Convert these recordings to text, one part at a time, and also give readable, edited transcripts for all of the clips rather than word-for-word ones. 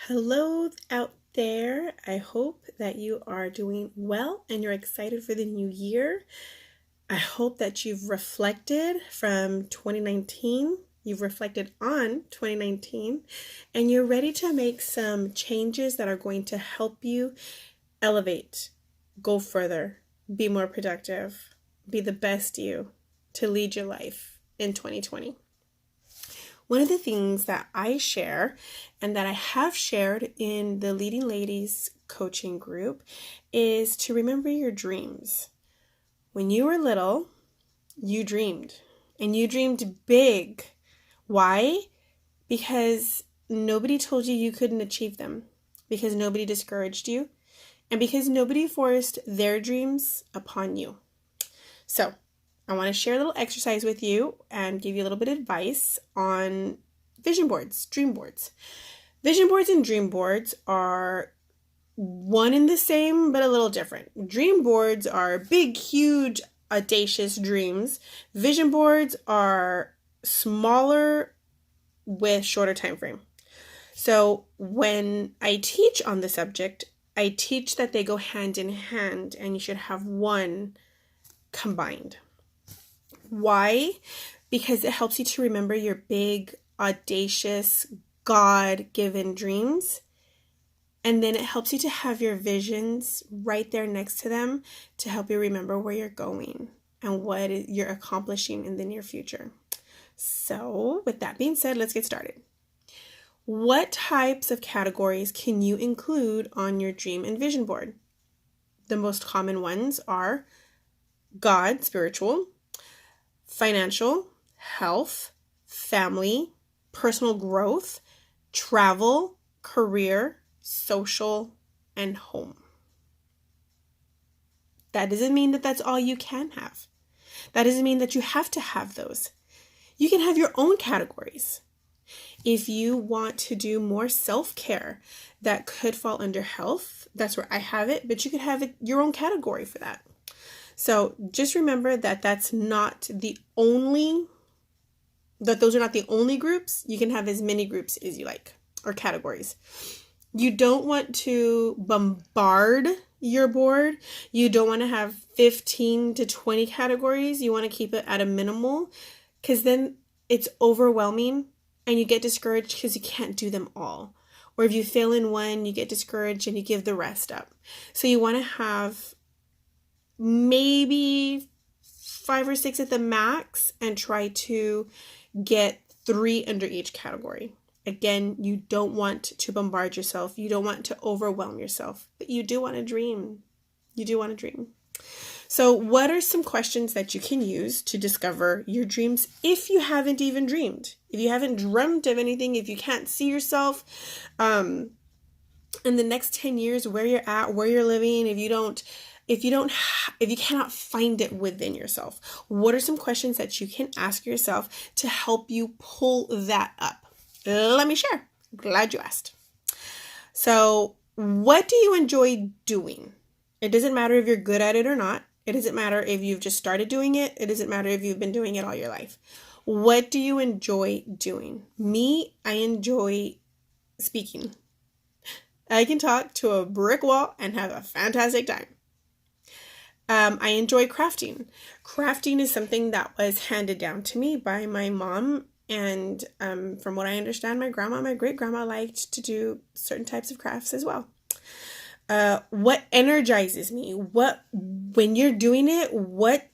Hello out there. I hope that you are doing well and you're excited for the new year. I hope that you've reflected from 2019. You've reflected on 2019 and you're ready to make some changes that are going to help you elevate, go further, be more productive, be the best you to lead your life in 2020. One of the things that I share and that I have shared in the Leading Ladies coaching group is to remember your dreams. When you were little, you dreamed and you dreamed big. Why? Because nobody told you you couldn't achieve them, because nobody discouraged you, and because nobody forced their dreams upon you. So, I want to share a little exercise with you and give you a little bit of advice on vision boards, dream boards. Vision boards and dream boards are one and the same, but a little different. Dream boards are big, huge, audacious dreams. Vision boards are smaller with shorter time frame. So when I teach on the subject, I teach that they go hand in hand and you should have one combined. Why? Because it helps you to remember your big, audacious, God-given dreams. And then it helps you to have your visions right there next to them to help you remember where you're going and what you're accomplishing in the near future. So, with that being said, let's get started. What types of categories can you include on your dream and vision board? The most common ones are God, spiritual, financial, health, family, personal growth, travel, career, social, and home. That doesn't mean that that's all you can have. That doesn't mean that you have to have those. You can have your own categories. If you want to do more self-care, that could fall under health. That's where I have it, but you could have your own category for that. So just remember that those are not the only groups. You can have as many groups as you like, or categories. You don't want to bombard your board. You don't want to have 15 to 20 categories. You want to keep it at a minimal, because then it's overwhelming and you get discouraged because you can't do them all. Or if you fail in one, you get discouraged and you give the rest up. So you want to have maybe 5 or 6 at the max and try to get 3 under each category. Again, you don't want to bombard yourself. You don't want to overwhelm yourself, but you do want to dream. You do want to dream. So what are some questions that you can use to discover your dreams if you haven't even dreamed? If you haven't dreamt of anything, if you can't see yourself in the next 10 years, where you're at, where you're living, if you cannot find it within yourself, what are some questions that you can ask yourself to help you pull that up? Let me share. Glad you asked. So, what do you enjoy doing? It doesn't matter if you're good at it or not. It doesn't matter if you've just started doing it. It doesn't matter if you've been doing it all your life. What do you enjoy doing? Me, I enjoy speaking. I can talk to a brick wall and have a fantastic time. I enjoy crafting. Crafting is something that was handed down to me by my mom. And from what I understand, my great-grandma liked to do certain types of crafts as well. What energizes me? When you're doing it, what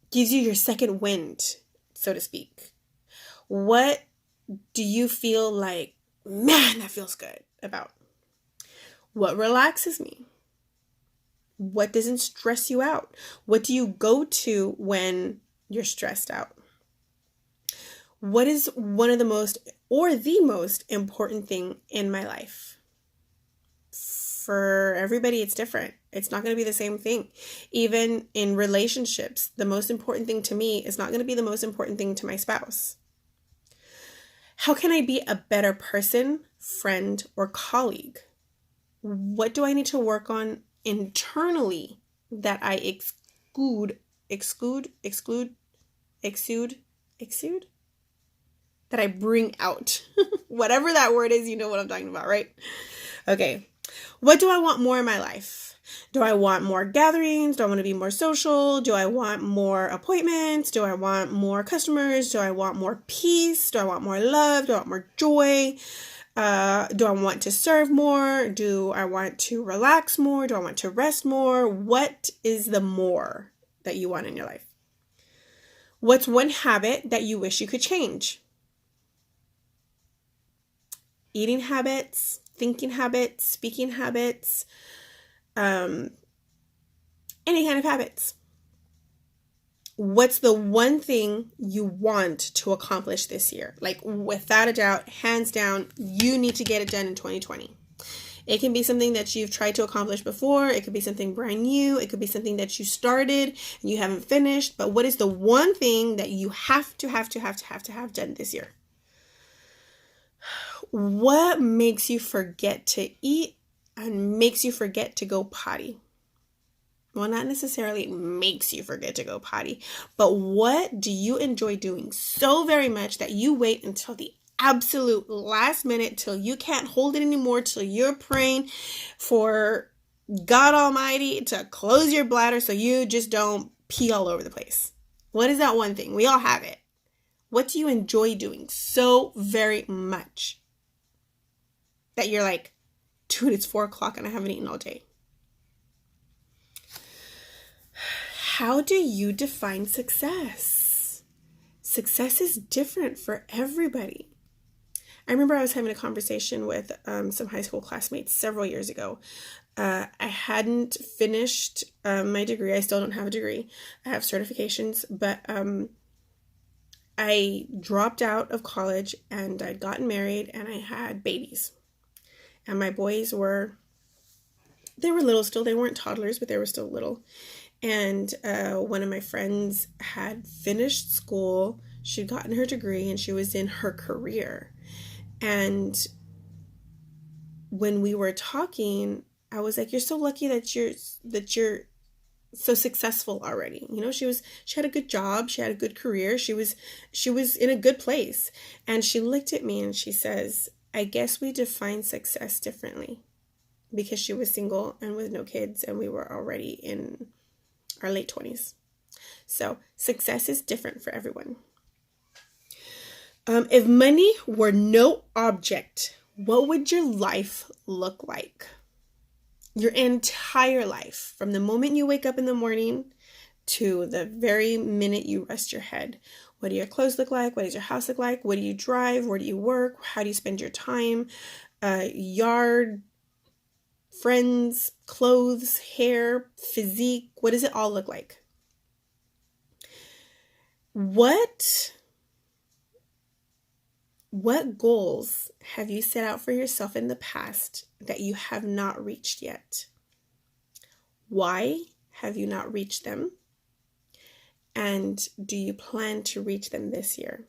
gives you your second wind, so to speak? What do you feel like, man, that feels good about? What relaxes me? What doesn't stress you out? What do you go to when you're stressed out? What is one of the most or the most important thing in my life? For everybody, it's different. It's not going to be the same thing. Even in relationships, the most important thing to me is not going to be the most important thing to my spouse. How can I be a better person, friend, or colleague? What do I need to work on internally that I exude? that I bring out. Whatever that word is, you know what I'm talking about, right? Okay. What do I want more in my life? Do I want more gatherings? Do I want to be more social? Do I want more appointments? Do I want more customers? Do I want more peace? Do I want more love? Do I want more joy? Do I want to serve more? Do I want to relax more? Do I want to rest more? What is the more that you want in your life? What's one habit that you wish you could change? Eating habits, thinking habits, speaking habits, any kind of habits. What's the one thing you want to accomplish this year? Like, without a doubt, hands down, you need to get it done in 2020. It can be something that you've tried to accomplish before. It could be something brand new. It could be something that you started and you haven't finished. But what is the one thing that you have to done this year? What makes you forget to eat and makes you forget to go potty? Well, not necessarily makes you forget to go potty, but what do you enjoy doing so very much that you wait until the absolute last minute, till you can't hold it anymore, till you're praying for God Almighty to close your bladder so you just don't pee all over the place? What is that one thing? We all have it. What do you enjoy doing so very much that you're like, dude, it's 4:00 and I haven't eaten all day? How do you define success? Success is different for everybody. I remember I was having a conversation with some high school classmates several years ago. I hadn't finished my degree. I still don't have a degree. I have certifications, but I dropped out of college and I'd gotten married and I had babies. And my boys they were little still. They weren't toddlers, but they were still little. And one of my friends had finished school. She'd gotten her degree and she was in her career. And when we were talking, I was like, "You're so lucky that you're so successful already." You know, she had a good job, she had a good career, she was in a good place. And she looked at me and she says, "I guess we define success differently," because she was single and with no kids and we were already in our late 20s. So success is different for everyone. If money were no object, what would your life look like? Your entire life, from the moment you wake up in the morning to the very minute you rest your head. What do your clothes look like? What does your house look like? What do you drive? Where do you work? How do you spend your time? Yard, friends, clothes, hair, physique, what does it all look like? What goals have you set out for yourself in the past that you have not reached yet? Why have you not reached them? And do you plan to reach them this year?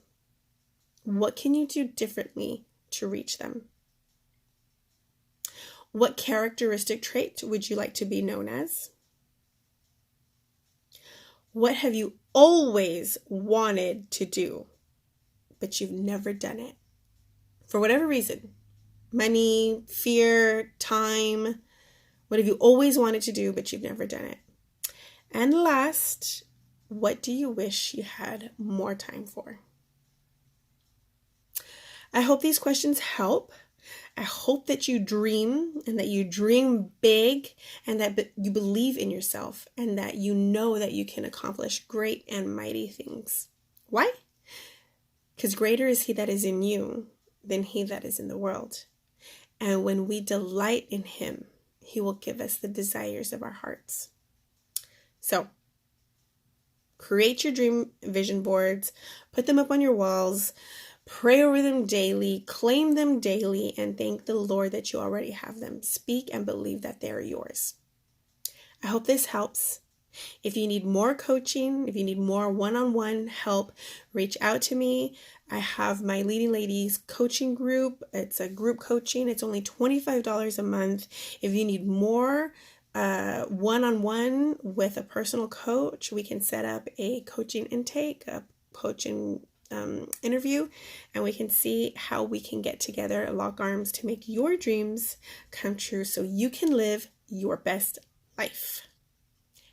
What can you do differently to reach them? What characteristic trait would you like to be known as? What have you always wanted to do, but you've never done it? For whatever reason, money, fear, time, what have you always wanted to do, but you've never done it? And last, what do you wish you had more time for? I hope these questions help. I hope that you dream and that you dream big and that you believe in yourself and that you know that you can accomplish great and mighty things. Why? Because greater is He that is in you than he that is in the world. And when we delight in Him, He will give us the desires of our hearts. So, create your dream vision boards, put them up on your walls, pray over them daily, claim them daily, and thank the Lord that you already have them. Speak and believe that they are yours. I hope this helps. If you need more coaching, if you need more one-on-one help, reach out to me. I have my Leading Ladies coaching group. It's a group coaching. It's only $25 a month. If you need more one-on-one with a personal coach, we can set up a coaching intake, a coaching interview, and we can see how we can get together, lock arms to make your dreams come true so you can live your best life.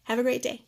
Have a great day.